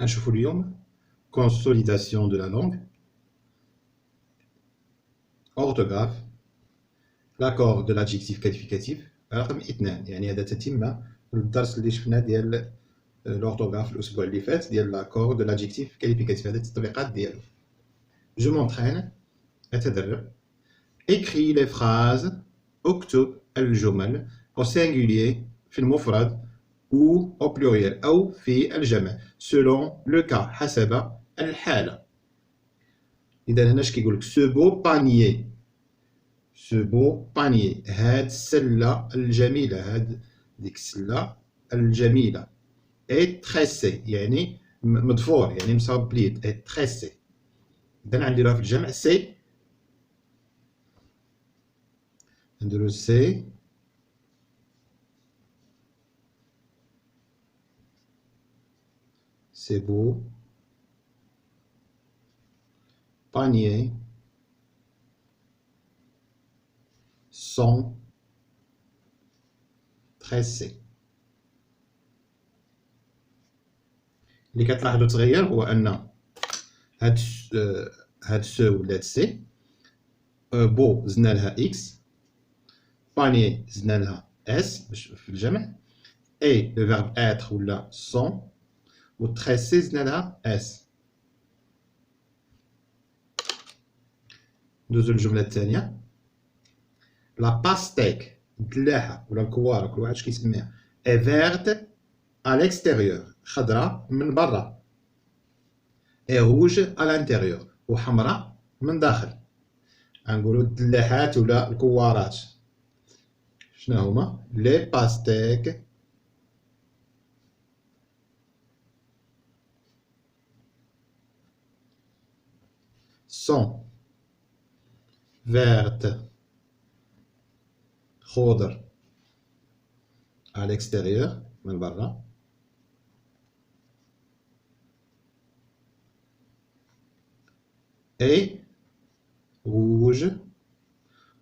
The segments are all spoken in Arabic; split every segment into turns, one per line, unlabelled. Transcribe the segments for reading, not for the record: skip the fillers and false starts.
غنشوفو اليوم consolidation de la langue, orthographe, l'accord de l'adjectif qualificatif رقم 2. يعني هذا تتمة للدرس اللي شفنا ديال l'orthographe الأسبوع اللي فات ديال l'accord de l'adjectif qualificatif. هذه التطبيقات ديالو. Je m'entraîne أتدرب. Écris les phrases اكتب الجمل au singulier في المفرد ou au pluriel أو في الجمع selon le cas حسب الحالة. إذا هنا اش كيقول لك ce beau panier, ce beau panier هاد السلة الجميلة, هاد ديك السلة الجميلة est tressé يعني مضفور يعني مصبليط est tressé. إذا غنديروها في الجمع سي, نديرو سي c'est beau paniers sont tressés. اللي كتلاحظوا تغير هو ان هاد سو ولات سي, بو زدنا لها اكس, باني زدنا لها اس باش في الجمع, اي لو فيرب اتر ولا سون, و تريسي زدنا لها اس. ندوزو للجملة الثانية. لا باستيك الدلاحة ولا الكوارة كل واحد اش كيسميها اي فيرت à l'extérieur خضراء من برا, اي روج à l'intérieur وحمراء من داخل. غنقولو الدلاحات ولا الكوارات شنو هما؟ لي باستيك sont vertes خضر à l'extérieur من برا, et rouge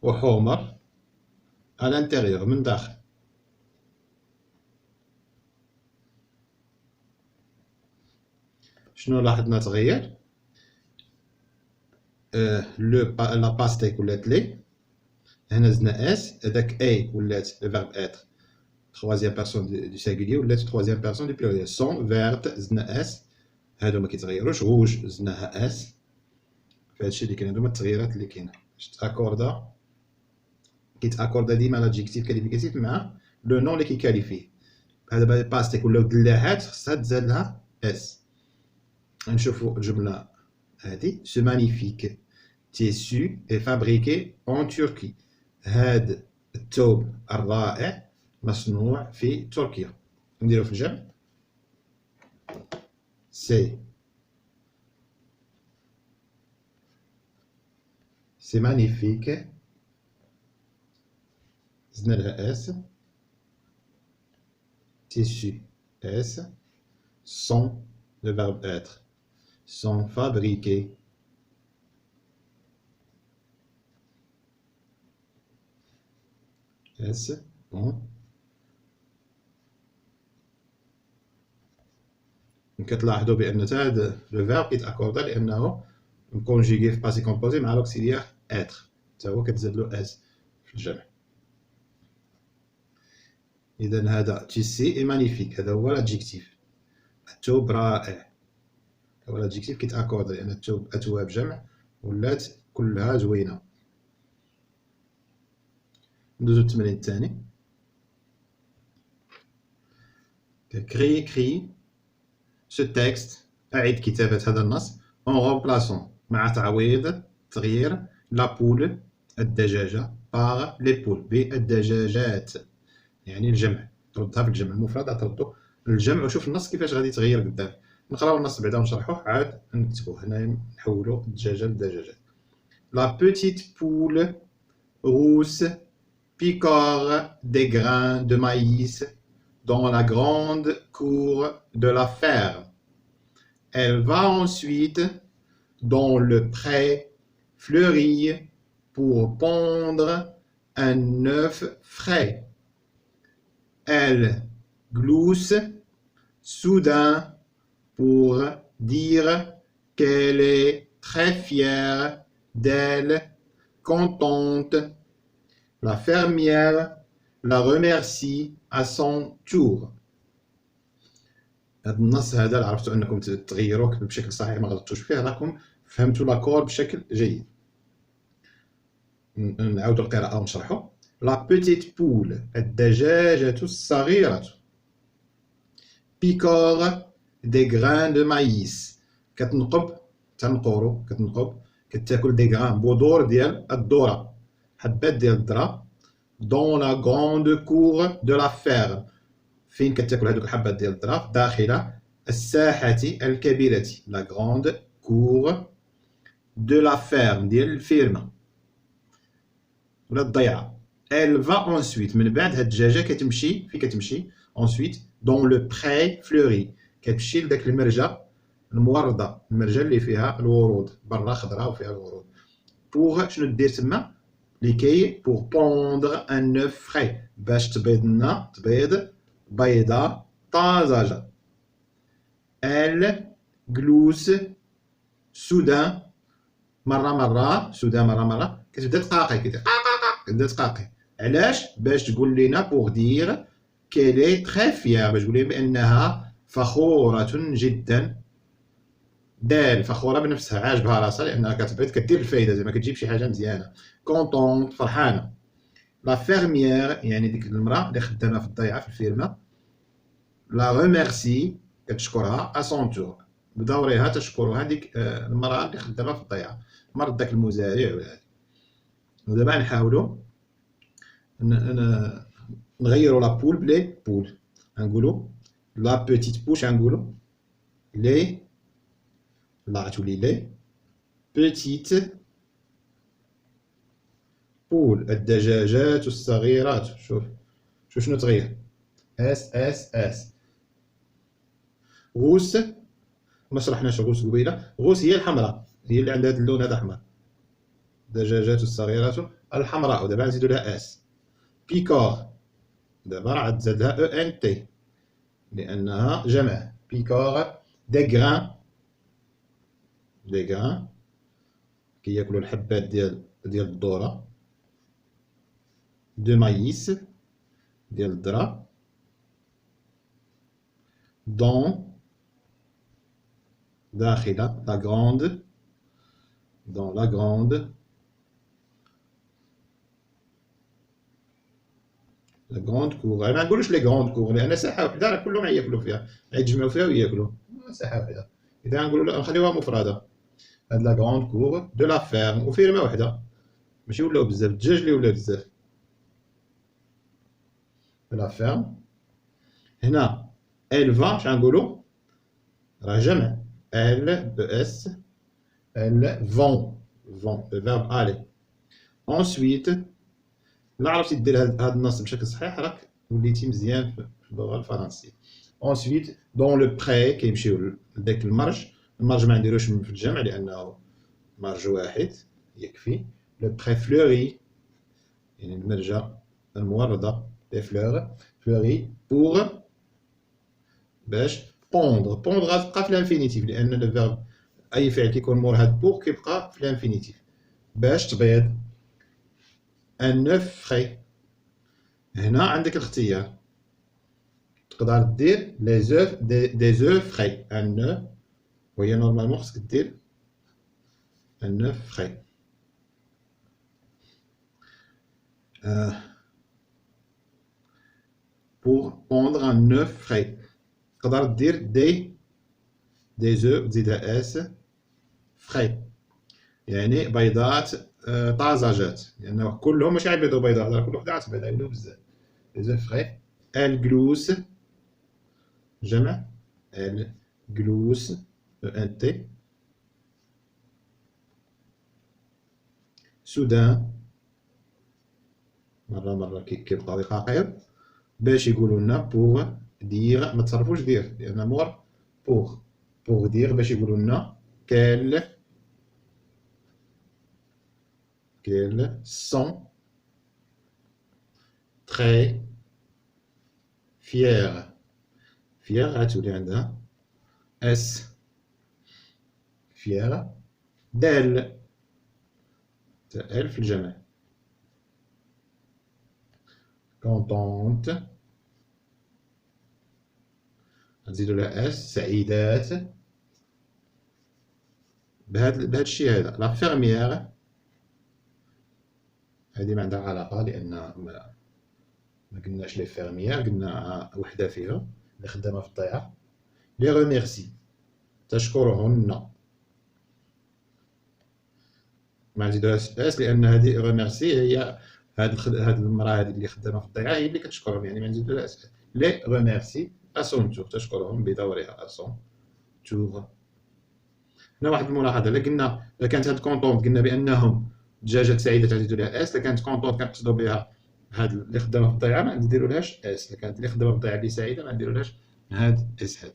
وحمر à l'intérieur من داخل. شنو لاحظنا تغير؟ لا باستيك ولات لي, هنا زدنا اس, هذاك اي ولات le verbe être troisième personne du singulier ولات troisième personne du pluriel. sont verte زدنا اس, هادو ما كيتغيروش. rouge زدناها اس. فهادشي اللي كاين, هادو هما التغييرات اللي كاينه. اكوردا كيتاكوردا ديما لادجيكتيف كاليفيكاتيف مع لو نون اللي كيكاليفيه. هذا باستيك ولاو دلاحات خصها تزاد لها اس. نشوفوا الجمله هذه. ce magnifique tissu est fabriqué en Turquie. هاد الثوب الرائع مصنوع في تركيا. نديرو في الجمع c'est magnifique زدنا لها اس, tissu s, sont le verbe être, sont fabriqués s en. كتلاحظوا بان حتى هذا لو فيرب كيتاكوردا لانه مكونجيغي في باسي كومبوزي مع لوكسيليير اتر, حتى هو كتزاد له اس في الجمع. اذا هذا تيسي اي مانيفيك, هذا هو لادجيكتيف. الثوب رائع هو لادجيكتيف كيتاكوردا لان الثوب اثواب جمع ولات كلها زوينه. ندوزو للتمرين الثاني. كري ce texte, أعد كتابة هذا النص en remplaçant مع تعويض تغيير la poule الدجاجة par les poules بالدجاجات, يعني الجمع تردها في الجمع. المفرد تردو الجمع وشوف النص كيفاش غادي يتغير قدام. نقراو النص بعدا ونشرحوه عاد نكتبوه. هنا نحولو الدجاجة للدجاجات. La petite poule rousse picore des grains de maïs dans la grande cour de la ferme. Elle va ensuite dans le pré fleuri pour pondre un œuf frais. Elle glousse soudain pour dire qu'elle est très fière d'elle, contente. La fermière la remercie à son tour. هذا النص هذا عرفتوا انكم تغيروه بشكل صحيح، ما غلطتوش فيه، راكم فهمتوا لاكور بشكل جيد. نعاودوا القراءة ونشرحوا. La petite poule الدجاجة الصغيرة picore des grains de maïs كتنقب تنقورو كتنقب كتاكل دي غران بذور ديال الذرة حبات ديال الذرة dans la grande cour de la ferme فين كتاكل هذوك الحبات ديال الذرة داخل الساحة الكبيرة la grande cour de la ferme ديال الفيرما ولا الضيعة. Elle va ensuite من بعد هاد الدجاجة كتمشي فين كتمشي ensuite dans le pré fleuri كتمشي لداك المرجة الموردة المرجة اللي فيها الورود برا خضراء وفيها الورود pour شنو دير تما لكي pour pondre un œuf frais باش تبيض لنا تبيض بيضة طازجة. Elle glousse soudain مرة كتبدا تقاقي كتبدا تقاقي علاش باش تقول لنا pour dire qu'elle est très fière باش تقول لنا بأنها فخورة جدا دال فخورة بنفسها عاجبها راسها لأنها كتبيض كدير الفايدة زعما كتجيب شي حاجة مزيانة contente فرحانة. لا فيرميير يعني ديك المرأة اللي خدامة في الضيعة في الفيرما لا ريميرسي كتشكرها à son tour بدورها تشكرها هذيك المرأة اللي خدامة في الضيعة مرض داك المزارع ولا هذا. ودابا نحاولوا نغيروا لا بول بلي بول غنقولوا لا بوتيت بوش غنقولوا لي لا تولي لي بوتيت بول الدجاجات الصغيرات. شوف شنو تغير اس غوس ما شرحناش غوس قبيله. غوس هي الحمراء هي اللي عندها هذا اللون هذا احمر الدجاجات الصغيرات الحمراء ودابا نزيدو لها اس. بيكور دابا راه تزاد لها او ان تي لانها جمع بيكور دي غران كياكلوا الحبات ديال الذره دو مايس ديال الذره دون داخل لا غروند dans la grande كور. انا ما نقولوش لي غروند كور لان ساحه وحده راه كلهم ياكلوا فيها يتجمعوا فيها وياكلوا ساحه وحده اذا نقولوا نخليوها مفرده. هاد لا غروند كور دو لا فيرم وفيرما وحده ماشي ولاو بزاف الدجاج اللي ولا بزاف دو لا فيرم. هنا الفا اش غنقولوا راه جمع ال ب اس ال فون le verbe aller. ensuite لا عرفتي دير هاد النص بشكل صحيح راك وليتي مزيان في اللغه الفرنسيه. ensuite dans le pré كيمشيو لداك المرج ما نديروش في الجمع لانه مرج واحد يكفي. لو بري فلوري يعني المرجة الموردة لي فلور فلوري بوغ باش بوندغ غتبقى في الانفينيتيف لان لو فيرب اي فعل كيكون مور هاد بوغ كيبقى في الانفينيتيف باش تبيض ان اوف فري. هنا عندك الاختيار تقدر دير لي زوف دي زوف فري ان اوف وهي نورمالمون خصك دير ان اوف فري. pour pondre un œuf frais تقدر دير دي زو تزيدها اس فري يعني بيضات طازجات لأنه كلهم ماشي غيبيضوا بيضة راه كل وحدة غتبيض غيوليو بزاف. لي زو فري ال جلوس جمع ال جلوس ان تي سودان مرة كيبقاو يقاقيو باش يقولوا لنا بوغ دير ما تصرفوش دير لان مور بوغ دير باش يقولوا لنا كال سون تري فيير غتولي عندها اس فيها دال تاع ال في الجمع. كونطونت نزيدو لها اس. سعيدات بهاد الشيء هذا. لا فيرميير هذه ما عندها علاقة، لأن ما قلناش لي فيرميير، قلنا وحدة فيها اللي خدامة في الضيعة. لي غوميرسي تشكرهن، ما نزيدوهاش اس لأن هذه غوميرسي هي هاد المرأة هذه اللي خدامة في الضيعة هي اللي كتشكرهم، يعني ما نزيدولهاش. لي غوميرسي أسون تور تشكرهم بدورها أسون تور. هنا واحد الملاحظة، إلا كانت هاد كونطونت قلنا بأنهم دجاجة سعيدة تعزيزو لها اس، إلا كانت كونطونت كنقصدو بها هاد اللي خدامة في الضيعة ما نديرولهاش اس، إلا كانت اللي خدامة في الضيعة اللي سعيدة ما نديرولهاش هاد اس هاد.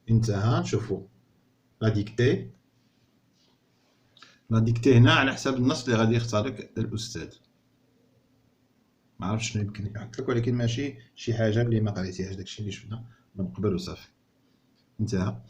انتهى. نشوفو لا ديكتي. لا ديكتي هنا على حساب النص اللي غادي يختارك الأستاذ. معرفتش شنو يمكن يحط لك، ولكن ماشي شي حاجة اللي ما قريتيهاش، داكشي اللي شفنا من قبل وصافي. انتهى.